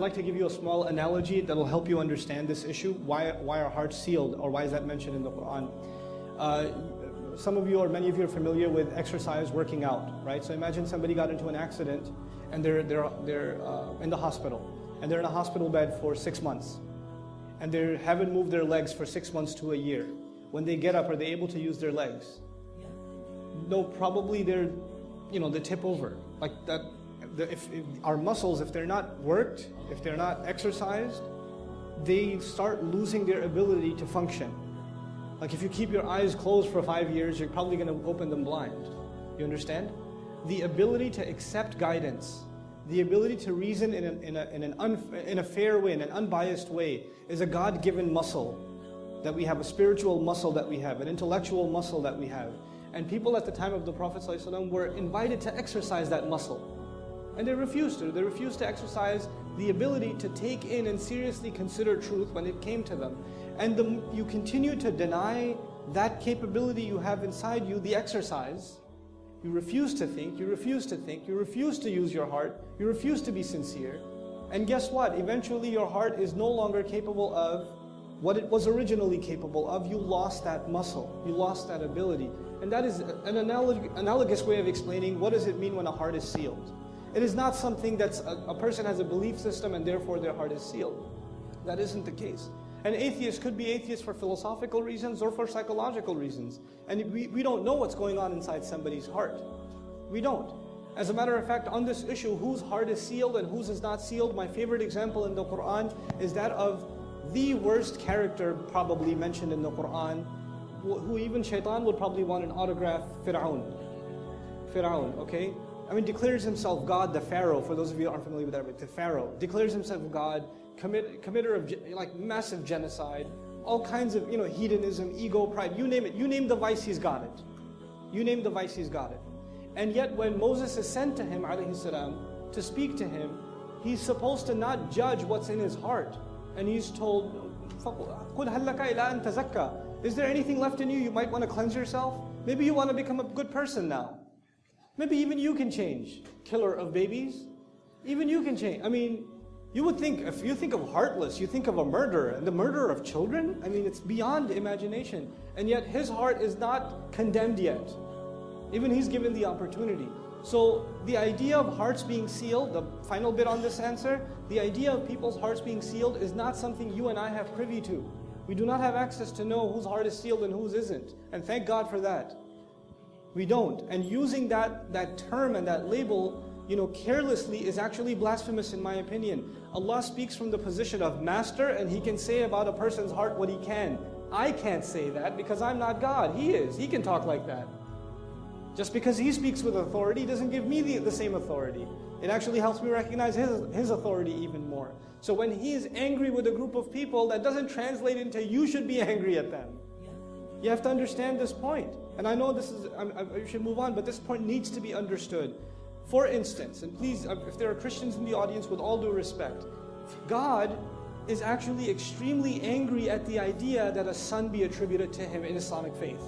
like to give you a small analogy that will help you understand this issue. Why are hearts sealed, or why is that mentioned in the Quran? Some of you or many of you are familiar with exercise, working out, right? So imagine somebody got into an accident and they're in the hospital, and they're in a hospital bed for 6 months, and they haven't moved their legs for 6 months to a year. When they get up, are they able to use their legs? No, probably they tip over. Like that. If our muscles, if they're not worked, if they're not exercised, they start losing their ability to function. Like if you keep your eyes closed for 5 years, you're probably going to open them blind. You understand? The ability to accept guidance, the ability to reason in a fair way, in an unbiased way, is a God-given muscle that we have, a spiritual muscle that we have, an intellectual muscle that we have. And people at the time of the Prophet ﷺ were invited to exercise that muscle. And they refused to. They refused to exercise the ability to take in and seriously consider truth when it came to them. And you continue to deny that capability you have inside you, the exercise. You refuse to think, you refuse to think, you refuse to use your heart, you refuse to be sincere. And guess what? Eventually your heart is no longer capable of what it was originally capable of. You lost that muscle, you lost that ability. And that is an analogous way of explaining what does it mean when a heart is sealed. It is not something that's a person has a belief system and therefore their heart is sealed. That isn't the case. An atheist could be atheist for philosophical reasons or for psychological reasons. And we don't know what's going on inside somebody's heart. We don't. As a matter of fact, on this issue, whose heart is sealed and whose is not sealed, my favorite example in the Quran is that of the worst character probably mentioned in the Quran, who even shaitan would probably want an autograph, Fir'aun. Fir'aun, okay? I mean, declares himself God, the Pharaoh, for those of you who aren't familiar with Arabic, the Pharaoh, declares himself God, committer of like massive genocide, all kinds of hedonism, ego, pride, you name it. You name the vice, he's got it. You name the vice, he's got it. And yet when Moses is sent to him, alaihi salam, to speak to him, he's supposed to not judge what's in his heart. And he's told, قُلْ هَلْ لَكَ إِلَىٰ أَن تَزَكَّى. Is there anything left in you? You might want to cleanse yourself. Maybe you want to become a good person now. Maybe even you can change. Killer of babies. Even you can change. I mean, you would think, if you think of heartless, you think of a murderer, and the murderer of children? I mean, it's beyond imagination. And yet his heart is not condemned yet. Even he's given the opportunity. So the idea of hearts being sealed, the final bit on this answer, the idea of people's hearts being sealed is not something you and I have privy to. We do not have access to know whose heart is sealed and whose isn't. And thank God for that. We don't. And using that term and that label, carelessly is actually blasphemous in my opinion. Allah speaks from the position of master, and He can say about a person's heart what He can. I can't say that because I'm not God. He is. He can talk like that. Just because He speaks with authority doesn't give me the same authority. It actually helps me recognize His authority even more. So when He is angry with a group of people, that doesn't translate into you should be angry at them. You have to understand this point. And I know I should move on, but this point needs to be understood. For instance, and please, if there are Christians in the audience, with all due respect, God is actually extremely angry at the idea that a son be attributed to Him in Islamic faith.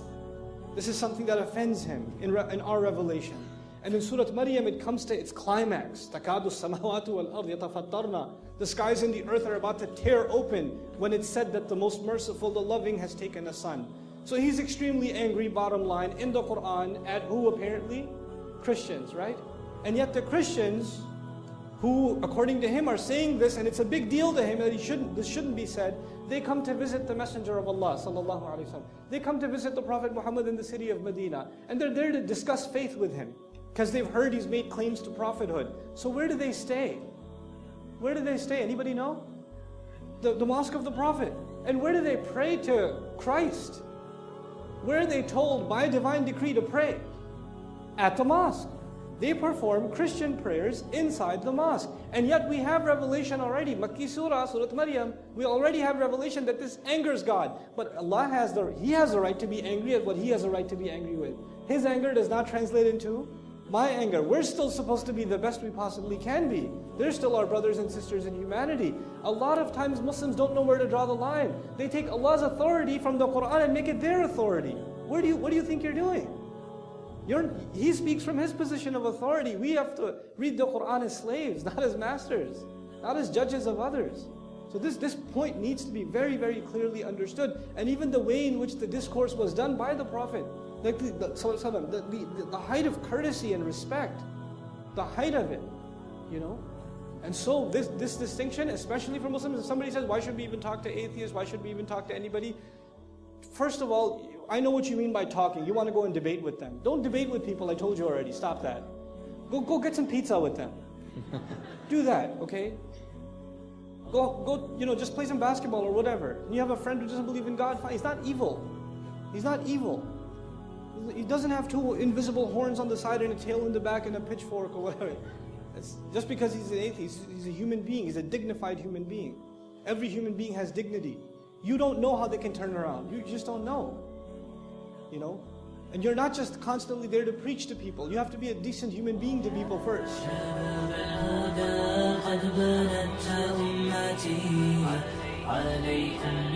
This is something that offends Him in our revelation. And in Surah Maryam, it comes to its climax. تَكَادُ السَّمَاوَاتُ وَالْأَرْضِ يَتَفَطَّرْنَ. The skies and the earth are about to tear open when it's said that the most merciful, the loving, has taken a son. So He's extremely angry, bottom line, in the Quran at who apparently? Christians, right? And yet the Christians, who according to Him are saying this, and it's a big deal to Him that this shouldn't be said, they come to visit the Messenger of Allah, sallallahu alaihi wasallam. They come to visit the Prophet Muhammad in the city of Medina, and they're there to discuss faith with him, because they've heard he's made claims to prophethood. So where do they stay? Where do they stay? Anybody know? The mosque of the Prophet. And where do they pray to Christ? Where are they told by divine decree to pray? At the mosque. They perform Christian prayers inside the mosque. And yet we have revelation already. Makki Surah, Surah Maryam, we already have revelation that this angers God. But Allah He has the right to be angry at what He has a right to be angry with. His anger does not translate into my anger. We're still supposed to be the best we possibly can be. They're still our brothers and sisters in humanity. A lot of times Muslims don't know where to draw the line. They take Allah's authority from the Quran and make it their authority. What do you think you're doing? He speaks from His position of authority. We have to read the Quran as slaves, not as masters. not as judges of others. So this point needs to be very, very clearly understood. And even the way in which the discourse was done by the Prophet, like the height of courtesy and respect, the height of it, you know. And so this distinction, especially for Muslims, if somebody says, why should we even talk to atheists, why should we even talk to anybody? First of all, I know what you mean by talking. You want to go and debate with them. Don't debate with people, I told you already, stop that. Go get some pizza with them. Do that, okay? Go, you know, just play some basketball or whatever. You have a friend who doesn't believe in God, fine. He's not evil. He's not evil. He doesn't have two invisible horns on the side and a tail in the back and a pitchfork or whatever. It's just because he's an atheist, he's a human being. He's a dignified human being. Every human being has dignity. You don't know how they can turn around. You just don't know. You know? And you're not just constantly there to preach to people. You have to be a decent human being to people first. عليكم